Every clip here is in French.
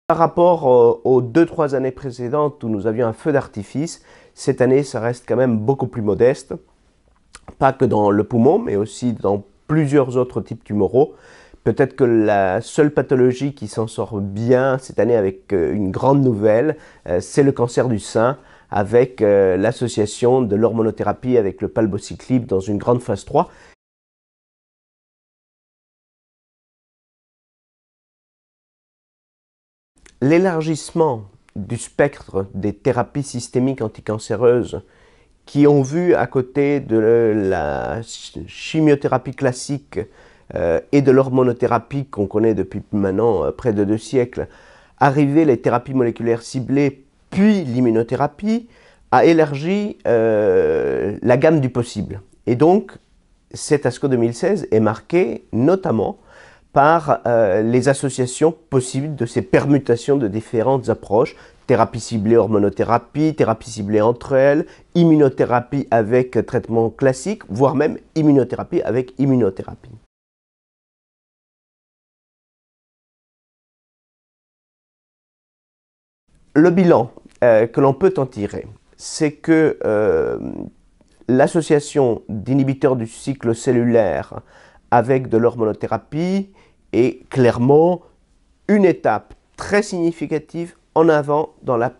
Par rapport aux 2-3 années précédentes où nous avions un feu d'artifice, cette année, ça reste quand même beaucoup plus modeste. Pas que dans le poumon, mais aussi dans plusieurs autres types tumoraux. Peut-être que la seule pathologie qui s'en sort bien cette année avec une grande nouvelle, c'est le cancer du sein, avec l'association de l'hormonothérapie avec le palbociclib dans une grande phase 3. L'élargissement du spectre des thérapies systémiques anticancéreuses qui ont vu à côté de la chimiothérapie classique et de l'hormonothérapie qu'on connaît depuis maintenant près de 2 siècles, arriver les thérapies moléculaires ciblées puis l'immunothérapie, a élargi la gamme du possible. Et donc, cet ASCO 2016 est marqué notamment par les associations possibles de ces permutations de différentes approches, thérapie ciblée, hormonothérapie, thérapie ciblée entre elles, immunothérapie avec traitement classique, voire même immunothérapie avec immunothérapie. Le bilan que l'on peut en tirer, c'est que l'association d'inhibiteurs du cycle cellulaire avec de l'hormonothérapie est clairement une étape très significative en avant dans la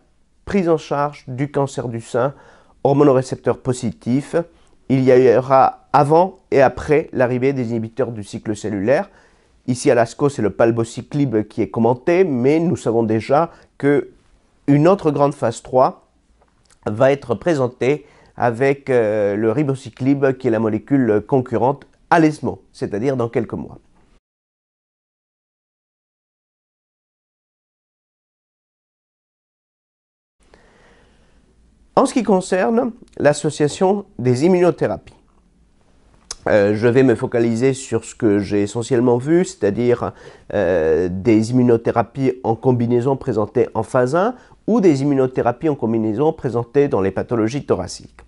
prise en charge du cancer du sein hormonorécepteur positif. Il y aura avant et après l'arrivée des inhibiteurs du cycle cellulaire. Ici à l'ASCO, c'est le palbociclib qui est commenté, mais nous savons déjà qu'une autre grande phase 3 va être présentée avec le ribociclib qui est la molécule concurrente à l'ESMO, c'est-à-dire dans quelques mois. En ce qui concerne l'association des immunothérapies, je vais me focaliser sur ce que j'ai essentiellement vu, c'est-à-dire des immunothérapies en combinaison présentées en phase 1 ou des immunothérapies en combinaison présentées dans les pathologies thoraciques.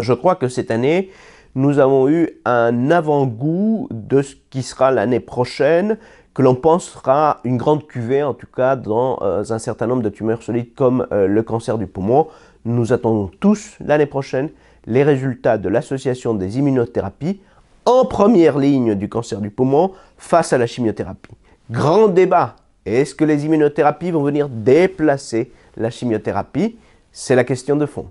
Je crois que cette année, nous avons eu un avant-goût de ce qui sera l'année prochaine, que l'on pensera une grande cuvée, en tout cas dans un certain nombre de tumeurs solides comme le cancer du poumon. Nous attendons tous l'année prochaine les résultats de l'association des immunothérapies en première ligne du cancer du poumon face à la chimiothérapie. Grand débat, est-ce que les immunothérapies vont venir déplacer la chimiothérapie? C'est la question de fond.